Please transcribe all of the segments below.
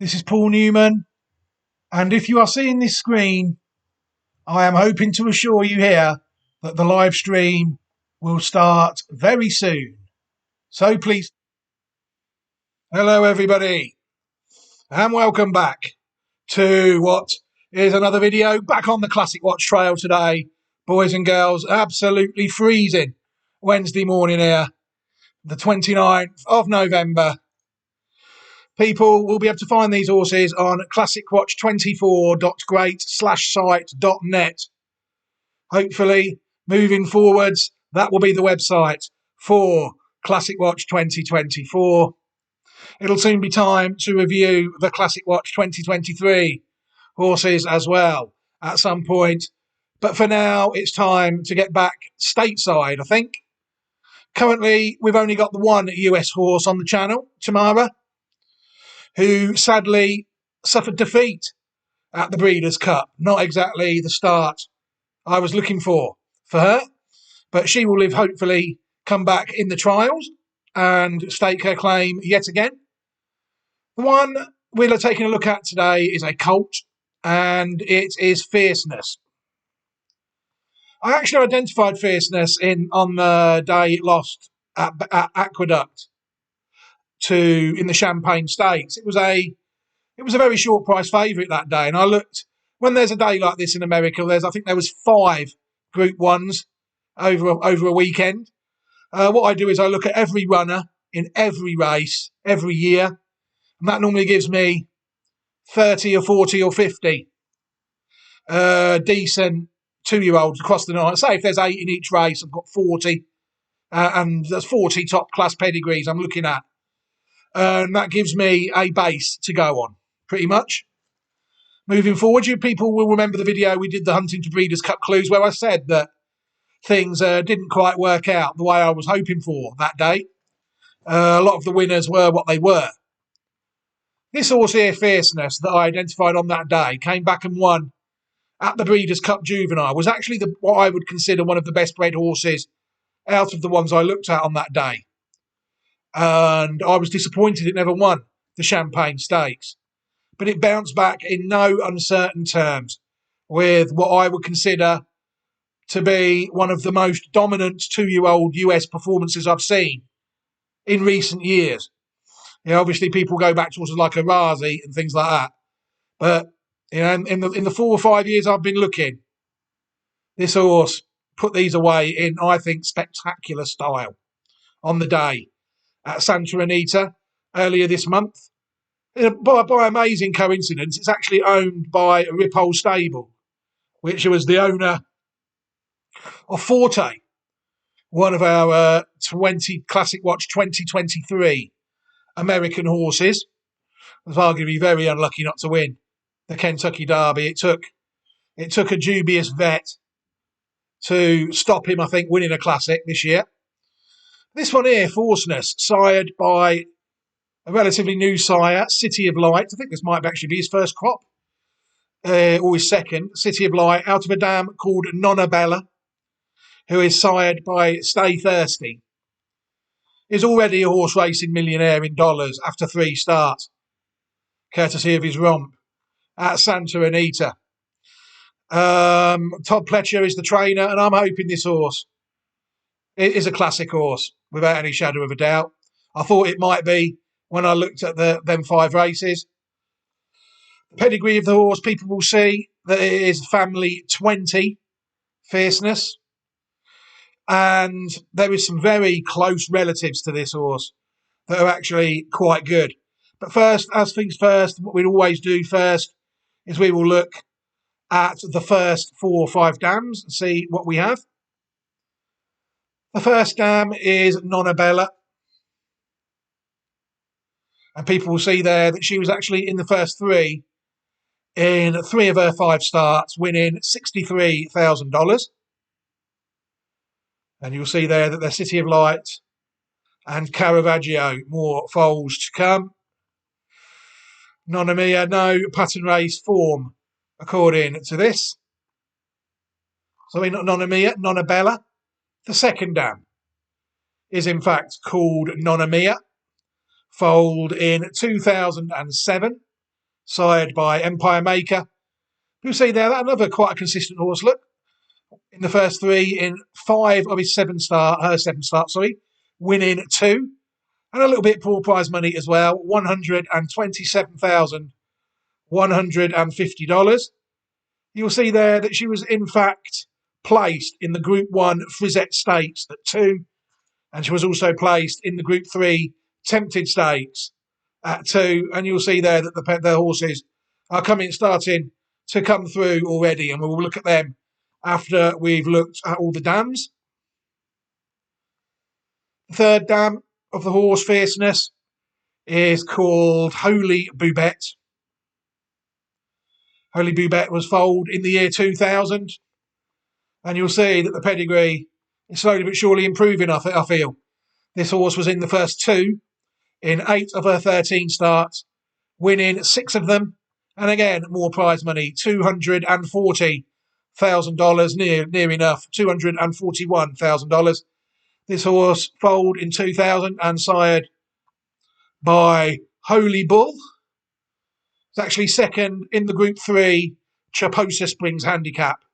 This is Paul Newman, and if you are seeing this screen, I am hoping to assure you here that the live stream will start very soon. So please, hello everybody, and welcome back to what is another video back on the Classic Watch Trail today. Boys and girls, absolutely freezing Wednesday morning here, the 29th of November. People will be able to find these horses on classicwatch24.great/site.net. Hopefully, moving forwards, that will be the website for Classic Watch 2024. It'll soon be time to review the Classic Watch 2023 horses as well at some point. But for now, it's time to get back stateside, I think. Currently, we've only got the one US horse on the channel, Tamara, who sadly suffered defeat at the Breeders' Cup. Not exactly the start I was looking for her, but she will live, hopefully, come back in the trials and stake her claim yet again. The one we're taking a look at today is a colt, and it is Fierceness. I actually identified Fierceness on the day it lost at Aqueduct in the Champagne Stakes. It was a very short price favourite that day, and I looked when there's a day like this in America. I think there was 5 Group 1s over a weekend. What I do is I look at every runner in every race every year, and that normally gives me 30 or 40 or 50 decent 2-year-olds across the night. Say if there's 8 in each race, I've got 40, and there's 40 top class pedigrees I'm looking at. And that gives me a base to go on, pretty much. Moving forward, you people will remember the video we did, the Hunting to Breeders' Cup Clues, where I said that things didn't quite work out the way I was hoping for that day. A lot of the winners were what they were. This horse here, Fierceness, that I identified on that day, came back and won at the Breeders' Cup Juvenile, was actually what I would consider one of the best bred horses out of the ones I looked at on that day. And I was disappointed it never won the Champagne Stakes. But it bounced back in no uncertain terms with what I would consider to be one of the most dominant 2-year-old US performances I've seen in recent years. Obviously people go back to horses like a Razi and things like that. But in the 4 or 5 years I've been looking, this horse put these away in, I think, spectacular style on the day at Santa Anita earlier this month. By amazing coincidence, it's actually owned by Ripoll Stable, which was the owner of Forte, one of our 20 Classic Watch 2023 American horses. Was arguably very unlucky not to win the Kentucky Derby. It took a dubious vet to stop him, I think, winning a Classic this year. This one here, Fierceness, sired by a relatively new sire, City of Light. I think this might actually be his first crop, or his second. City of Light, out of a dam called Nonabella, who is sired by Stay Thirsty. Is already a horse racing millionaire in dollars after 3 starts, courtesy of his romp at Santa Anita. Todd Pletcher is the trainer, and I'm hoping this horse is a classic horse without any shadow of a doubt. I thought it might be when I looked at them 5 races. The pedigree of the horse, people will see that it is family 20 Fierceness. And there is some very close relatives to this horse that are actually quite good. But first, as things first, what we'd always do first is we will look at the first 4 or 5 dams and see what we have. The first dam is Nonabella. And people will see there that she was actually in the first 3 in 3 of her 5 starts, winning $63,000. And you'll see there that the City of Light and Caravaggio, more foals to come. Nonamia, no pattern race form, according to this. So not Nonamia, Nonabella. The second dam is in fact called Nonamia, foaled in 2007 sired by Empire Maker. You'll see there that another quite a consistent horse. Look, in the first three, in five of his her 7 starts, winning two, and a little bit poor prize money as well, $127,150. You'll see there that she was in fact placed in the Group 1 Frisette Stakes at 2, and she was also placed in the Group 3 Tempted Stakes at 2, and you'll see there that the horses are starting to come through already, and we'll look at them after we've looked at all the dams. The third dam of the horse Fierceness is called Holy Boubette. Holy Boubette was foaled in the year 2000, and you'll see that the pedigree is slowly but surely improving, I feel. This horse was in the first 2 in 8 of her 13 starts, winning 6 of them, and again, more prize money, $240,000, near enough, $241,000. This horse foaled in 2000 and sired by Holy Bull. It's actually second in the Group 3 Chaposa Springs handicap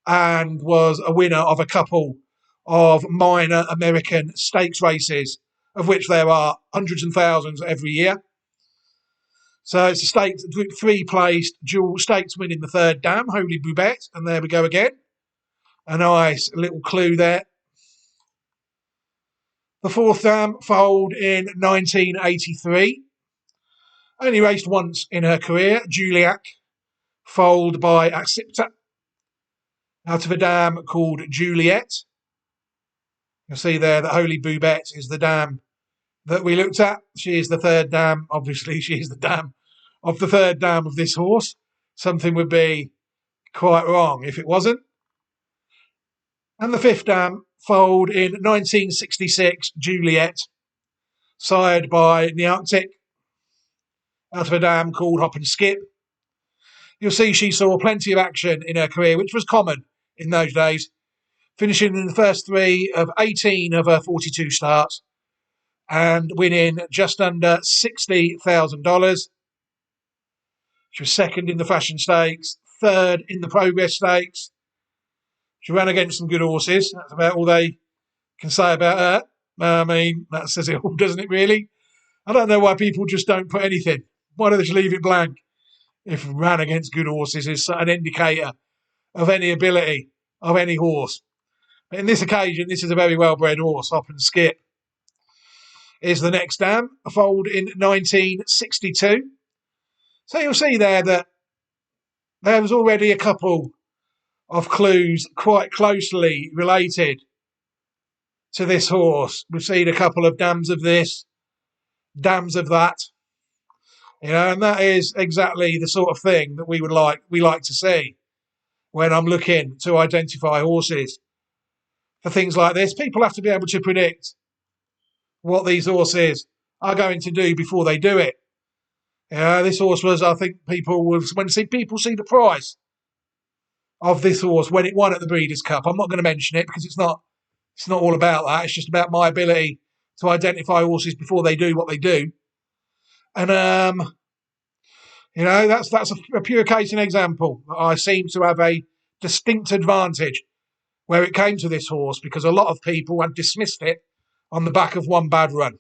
and was a winner of a couple of minor American stakes races, of which there are hundreds and thousands every year. So it's a stakes, Group 3 placed dual stakes win in the third dam, Holy Boubette, and there we go again. A nice little clue there. The fourth dam foaled in 1983. Only raced once in her career, Juliac, foaled by Accepta, out of a dam called Juliet. You'll see there that Holy Boubette is the dam that we looked at. She is the third dam. Obviously, she is the dam of the third dam of this horse. Something would be quite wrong if it wasn't. And the fifth dam foaled in 1966, Juliet, sired by Nearctic, out of a dam called Hop and Skip. You'll see she saw plenty of action in her career, which was common in those days, finishing in the first 3 of 18 of her 42 starts and winning just under $60,000. She was second in the Fashion Stakes, third in the Progress Stakes. She ran against some good horses. That's about all they can say about her. I mean, that says it all, doesn't it, really? I don't know why people just don't put anything. Why don't they just leave it blank? If ran against good horses is an indicator of any ability of any horse. But in this occasion, this is a very well-bred horse. Hop and Skip is the next dam, foaled in 1962. So you'll see there that there was already a couple of clues quite closely related to this horse. We've seen a couple of dams of this, dams of that, and that is exactly the sort of thing that we like to see when I'm looking to identify horses. For things like this, people have to be able to predict what these horses are going to do before they do it. This horse was, I think, when people see the price of this horse when it won at the Breeders' Cup. I'm not going to mention it because it's not all about that. It's just about my ability to identify horses before they do what they do. And that's a pure case and example. I seem to have a distinct advantage where it came to this horse because a lot of people had dismissed it on the back of one bad run.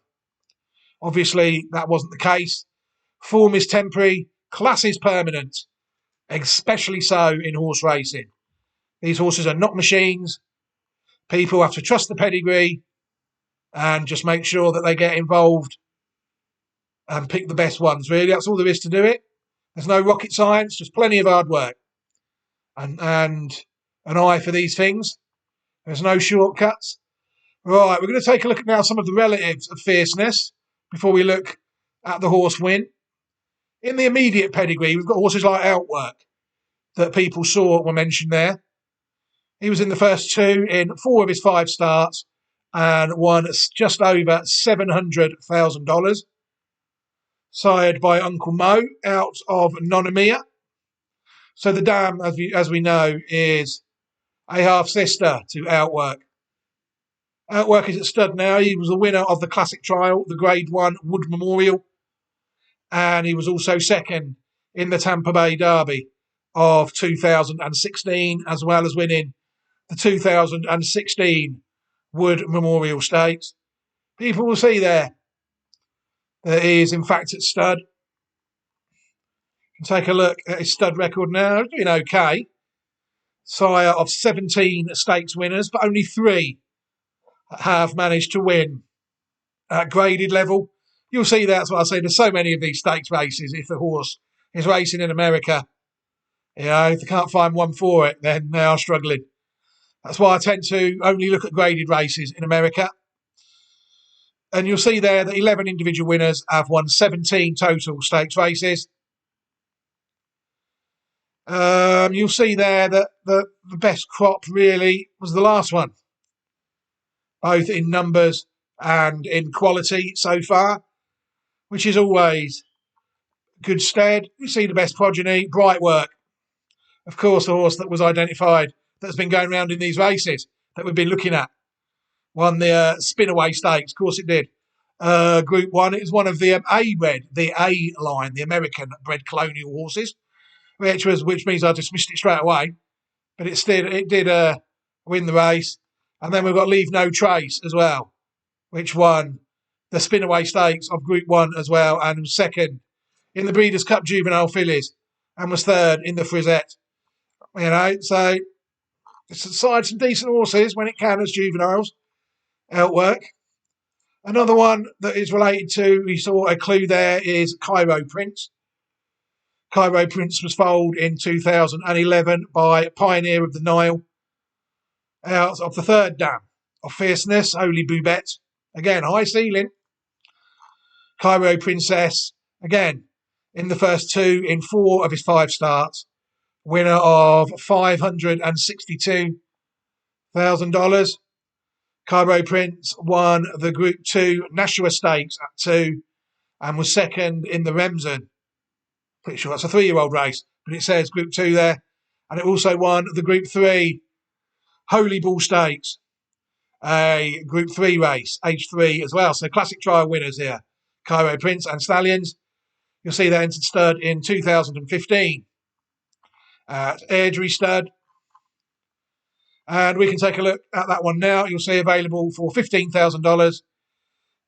Obviously, that wasn't the case. Form is temporary, class is permanent, especially so in horse racing. These horses are not machines. People have to trust the pedigree and just make sure that they get involved and pick the best ones, really. That's all there is to do it. There's no rocket science, just plenty of hard work and an eye for these things. There's no shortcuts. Right, we're going to take a look at now some of the relatives of Fierceness before we look at the horse win. In the immediate pedigree, we've got horses like Outwork that people saw were mentioned there. He was in the first 2 in 4 of his 5 starts and won just over $700,000. Sired by Uncle Mo out of Nonomia. So the dam, as we know, is a half-sister to Outwork. Outwork is at stud now. He was a winner of the Classic Trial, the Grade 1 Wood Memorial. And he was also second in the Tampa Bay Derby of 2016, as well as winning the 2016 Wood Memorial Stakes. People will see there that he is in fact at stud. Take a look at his stud record now. He's doing okay. Sire of 17 stakes winners, but only 3 have managed to win at graded level. You'll see that's what I say. There's so many of these stakes races. If the horse is racing in America, if they can't find one for it, then they are struggling. That's why I tend to only look at graded races in America. And you'll see there that 11 individual winners have won 17 total stakes races. You'll see there that the best crop really was the last one, both in numbers and in quality so far, which is always good stead. You see the best progeny, Bright Work. Of course, the horse that was identified that's been going around in these races that we've been looking at won the Spinaway Stakes. Of course it did. Group 1, it was one of the A-bred, the A line, the American bred colonial horses, which means I dismissed it straight away. But it did win the race. And then we've got Leave No Trace as well, which won the Spinaway Stakes of Group 1 as well, and was second in the Breeders' Cup Juvenile Fillies, and was third in the Frisette. So it's aside some decent horses when it can as juveniles. Outwork. Another one that is related to, we saw a clue there, is Cairo Prince. Cairo Prince was foaled in 2011 by Pioneer of the Nile out of the third dam of Fierceness, Holy Boubette. Again, high ceiling. Cairo Princess, again, in the first 2 in 4 of his 5 starts. Winner of $562,000. Cairo Prince won the Group 2 Nashua Stakes at 2 and was second in the Remsen. Pretty sure that's a 3-year-old race, but it says Group 2 there. And it also won the Group 3 Holy Bull Stakes, a Group 3 race, age 3 as well. So classic trial winners here. Cairo Prince and Stallions. You'll see they entered stud in 2015 at Airdrie Stud. And we can take a look at that one now. You'll see available for $15,000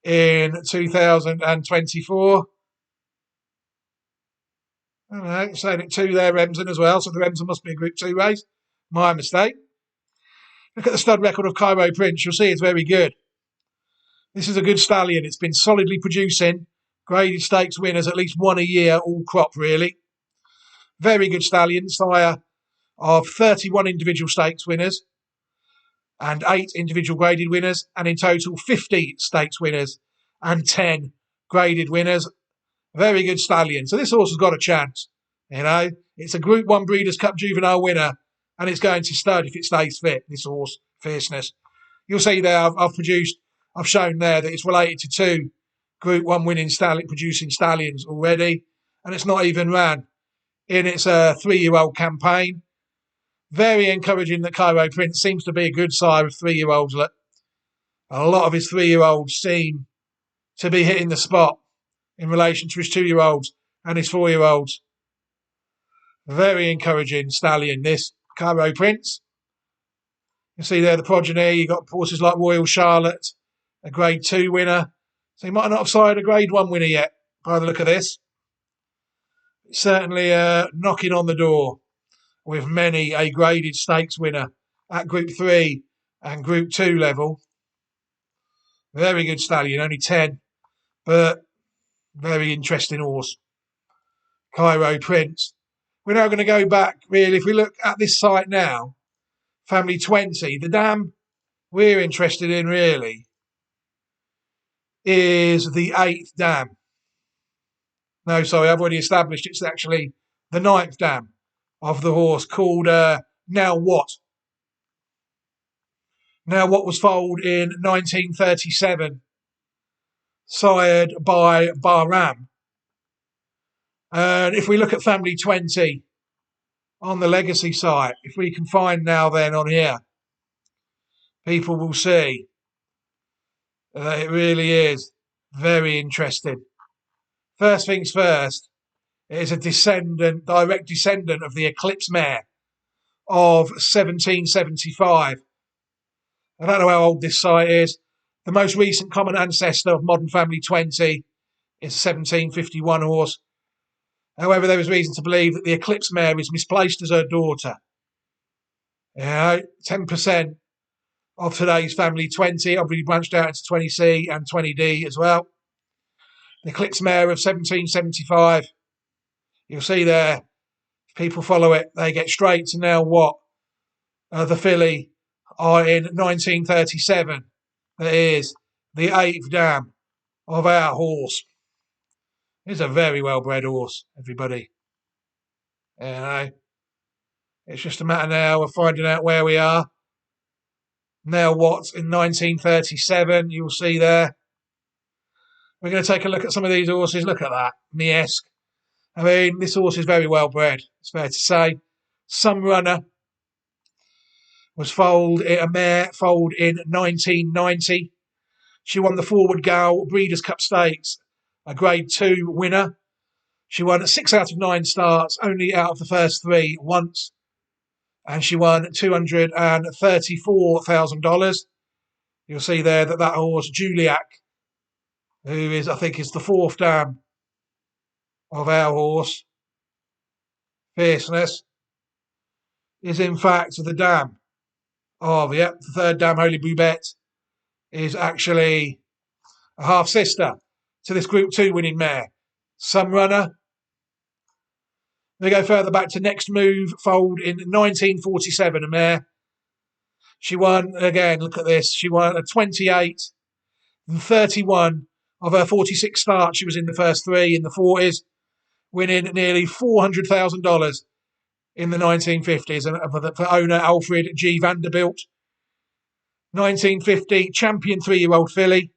in 2024. All right, saying it 2 there, Remsen as well. So the Remsen must be a Group 2 race. My mistake. Look at the stud record of Cairo Prince. You'll see it's very good. This is a good stallion. It's been solidly producing graded stakes winners, at least 1 a year, all crop really. Very good stallion, sire of 31 individual stakes winners and 8 individual graded winners, and in total 50 stakes winners and 10 graded winners. Very good stallion. So this horse has got a chance. It's a Group 1 Breeders' Cup Juvenile winner, and it's going to stud if it stays fit, this horse, Fierceness. You'll see there, I've shown there that it's related to 2 Group 1 producing stallions already, and it's not even ran in its 3-year-old campaign. Very encouraging that Cairo Prince seems to be a good sire of 3-year-olds. A lot of his 3-year-olds seem to be hitting the spot in relation to his 2-year-olds and his 4-year-olds. Very encouraging stallion, this Cairo Prince. You see there the progeny. You've got horses like Royal Charlotte, a Grade 2 winner. So he might not have sired a Grade 1 winner yet, by the look of this. Certainly knocking on the door with many a graded stakes winner at Group 3 and Group 2 level. Very good stallion, only 10, but very interesting horse. Cairo Prince. We're now going to go back, really, if we look at this site now, Family 20, the dam we're interested in, really, is the 8th dam. No, sorry, I've already established it's actually the 9th dam of the horse called Now What. Now What was foaled in 1937, sired by Bahram. And if we look at Family 20 on the legacy site, if we can find Now Then on here, people will see that it really is very interesting. First things first, It is a direct descendant of the Eclipse mare of 1775. I don't know how old this site is. The most recent common ancestor of Modern Family 20 is a 1751 horse. However, there is reason to believe that the Eclipse mare is misplaced as her daughter. 10% of today's Family 20, obviously branched out into 20C and 20D as well. The Eclipse mare of 1775, you'll see there, if people follow it, they get straight to now what the filly are in 1937. That is the 8th dam of our horse. It's a very well-bred horse, everybody. It's just a matter now of finding out where we are. Now what's in 1937, you'll see there. We're going to take a look at some of these horses. Look at that, Miesk. I mean, this horse is very well bred, it's fair to say. Some Runner was a mare foaled in 1990. She won the Forward Gale Breeders' Cup Stakes, a Grade 2 winner. She won 6 out of 9 starts, only out of the first 3 once. And she won $234,000. You'll see there that horse, Juliac, who is, I think, is the 4th dam of our horse, Fierceness, is in fact the dam of, the 3rd dam, Holy Boubette, is actually a half-sister to this Group 2 winning mare, Some Runner. We go further back to Next Move, foaled in 1947, a mare. She won, again, look at this, she won a 28 and 31 of her 46 starts. She was in the first 3 in the 40s, winning nearly $400,000 in the 1950s for owner Alfred G. Vanderbilt. 1950 champion 3-year-old filly,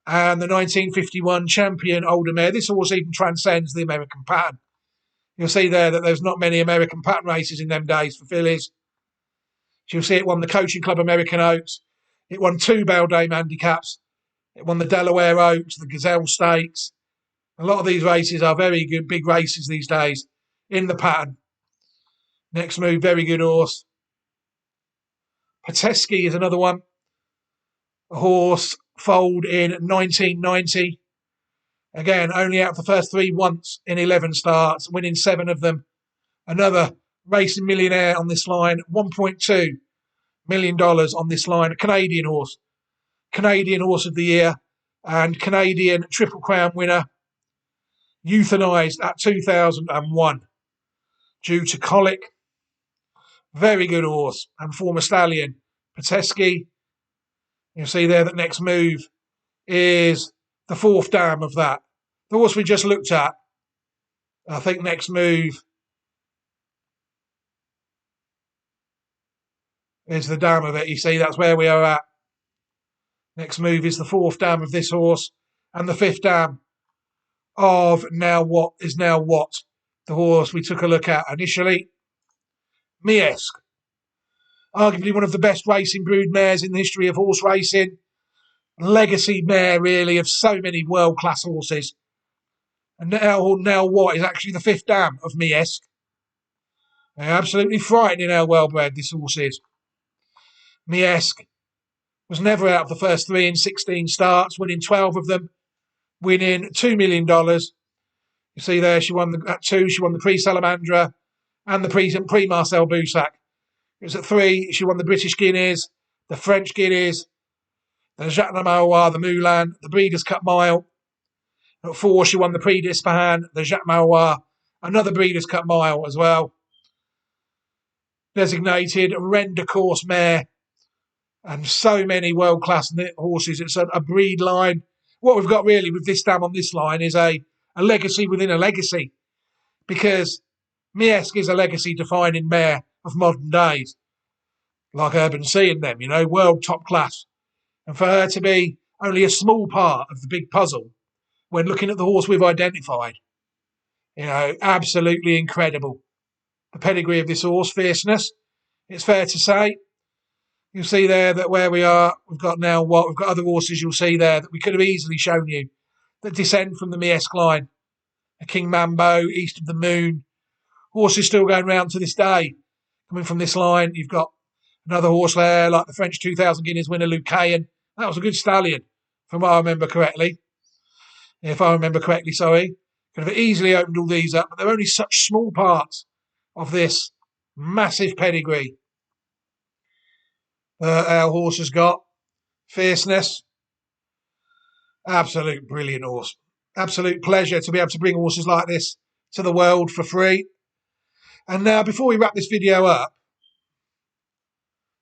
and the 1951 champion older mare. This horse even transcends the American pattern. You'll see there that there's not many American pattern races in them days for fillies. You'll see it won the Coaching Club American Oaks. It won 2 Beldame handicaps. It won the Delaware Oaks, the Gazelle Stakes. A lot of these races are very good, big races these days in the pattern. Next Move, very good horse. Pateski is another one. A horse foaled in 1990. Again, only out of the first 3 once in 11 starts, winning 7 of them. Another racing millionaire on this line, $1.2 million on this line. A Canadian horse of the year, and Canadian Triple Crown winner, euthanised at 2001 due to colic. Very good horse and former stallion, Pateski. You'll see there that Next Move is the 4th dam of that. The horse we just looked at, I think Next Move is the dam of it. You see, that's where we are at. Next Move is the 4th dam of this horse, and the 5th dam of now what, the horse we took a look at initially. Miesk, arguably one of the best racing brood mares in the history of horse racing. Legacy mare, really, of so many world-class horses. And now what is actually the 5th dam of Miesk. Absolutely frightening how well-bred this horse is. Miesk was never out of the first 3 in 16 starts, winning 12 of them, winning $2 million. You see there, she won at 2, she won the Prix Salamandra and the Prix Marcel Boussac. It was at 3, she won the British Guineas, the French Guineas, the Jacques Marois, the Moulin, the Breeders' Cup Mile. At 4, she won the Prix d'Ispahan, the Jacques Marois, another Breeders' Cup Mile as well. Designated Render Course mare, and so many world-class horses. It's a breed line. What we've got really with this dam on this line is a legacy within a legacy, because Miesk is a legacy-defining mare of modern days, like Urban Sea and them, world top class. And for her to be only a small part of the big puzzle when looking at the horse we've identified, absolutely incredible. The pedigree of this horse, Fierceness, it's fair to say. You'll see there that where we are, we've got other horses you'll see there that we could have easily shown you that descend from the Miesk line. a King Mambo, East of the Moon. Horses still going round to this day. Coming from this line, you've got another horse there, like the French 2,000 Guineas winner, Lucayan. That was a good stallion, from what I remember correctly. If I remember correctly, sorry. Could have easily opened all these up, but they're only such small parts of this massive pedigree our horse has got. Fierceness. Absolute brilliant horse. Absolute pleasure to be able to bring horses like this to the world for free. And now, before we wrap this video up,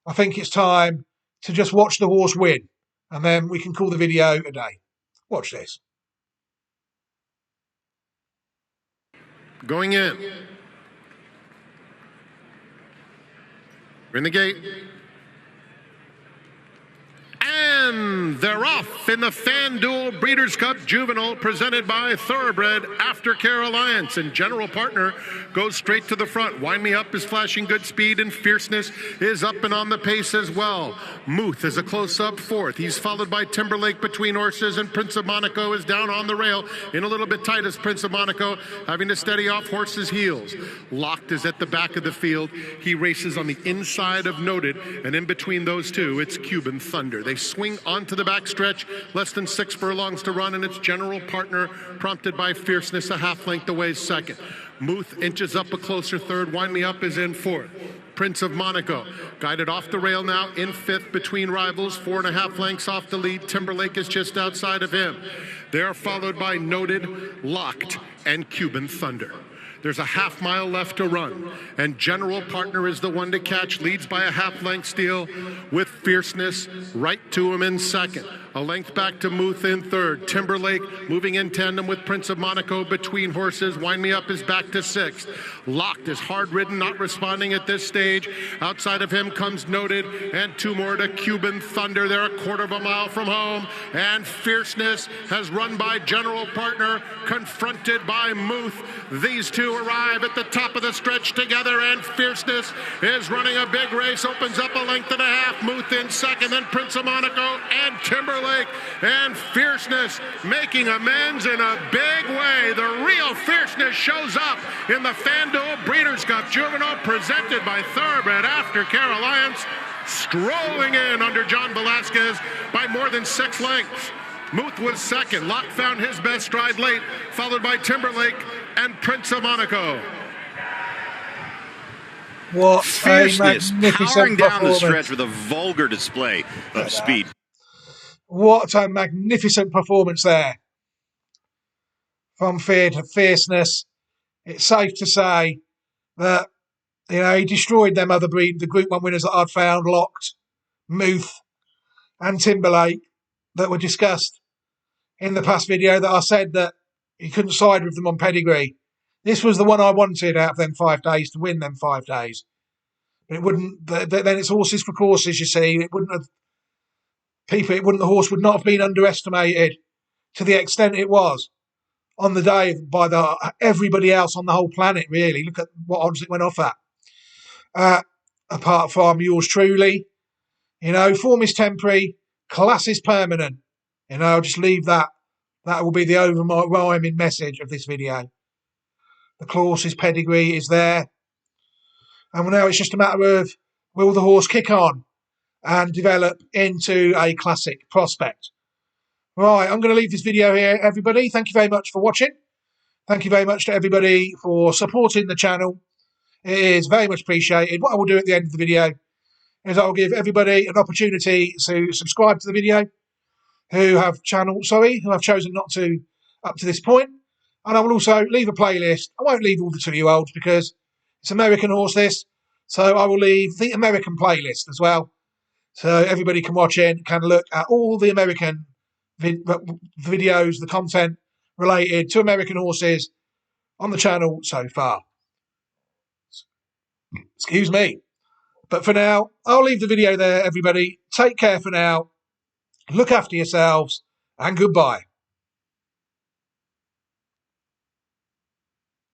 I think it's time to just watch the horse win, and then we can call the video a day. Watch this. Going in. In the gate. And they're off in the FanDuel Breeders' Cup Juvenile presented by Thoroughbred Aftercare Alliance. And General Partner goes straight to the front. Wind Me Up is flashing good speed, and Fierceness is up and on the pace as well. Muth is a close-up fourth. He's followed by Timberlake between horses, and Prince of Monaco is down on the rail in a little bit tight as Prince of Monaco having to steady off horses' heels. Locked is at the back of the field. He races on the inside of Noted, and in between those two, it's Cuban Thunder. They swing onto the backstretch, less than 6 furlongs to run, and its General Partner, prompted by Fierceness, a half length away second. Muth inches up a closer third. Wind Me Up is in fourth. Prince of Monaco guided off the rail now in fifth between rivals, 4.5 lengths off the lead. Timberlake is just outside of him. They're followed by Noted, Locked, and Cuban Thunder. There's a half mile left to run, and General Partner is the one to catch, leads by a half-length steal with Fierceness right to him in second. A length back to Muth in third. Timberlake moving in tandem with Prince of Monaco between horses. Wind Me Up is back to sixth. Locked is hard-ridden, not responding at this stage. Outside of him comes Noted, and 2 more to Cuban Thunder. They're a 1/4 mile from home, and Fierceness has run by General Partner, confronted by Muth. These two arrive at the top of the stretch together, and Fierceness is running a big race, opens up a length and a half. Muth in second, then Prince of Monaco and Timberlake, and Fierceness making amends in a big way. The real Fierceness shows up in the FanDuel Breeders' Cup Juvenile presented by Thoroughbred Aftercare Alliance, strolling in under John Velasquez by more than 6 lengths. Muth was second. Locke found his best stride late, followed by Timberlake and Prince of Monaco. What Fierceness a magnificent powering down the performance. stretch with a vulgar display of speed. What a magnificent performance there from Fierceness. It's safe to say that, you know, he destroyed them other the Group 1 winners that I'd found, Locked, Muth, and Timberlake, that were discussed in the past video, that I said that he couldn't side with them on pedigree. This was the one I wanted out of them 5 days, to win them 5 days. But it wouldn't, then it's horses for courses, you see. It wouldn't have, the horse would not have been underestimated to the extent it was on the day by everybody else on the whole planet, really. Look at what odds it went off at. Apart from yours truly, you know, form is temporary, class is permanent. You know, I'll just leave that. That will be the overrhyming message of this video. The horse's pedigree is there. And now it's just a matter of, will the horse kick on and develop into a classic prospect? Right, I'm going to leave this video here, everybody. Thank you very much for watching. Thank you very much to everybody for supporting the channel. It is very much appreciated. What I will do at the end of the video is I will give everybody an opportunity to subscribe to the video who have chosen not to up to this point. And I will also leave a playlist. I won't leave all the 2-year-olds because it's American horse this. So I will leave the American playlist as well. So everybody can watch in, can look at all the American videos, the content related to American horses on the channel so far. Excuse me. But for now, I'll leave the video there, everybody. Take care for now. Look after yourselves, and goodbye.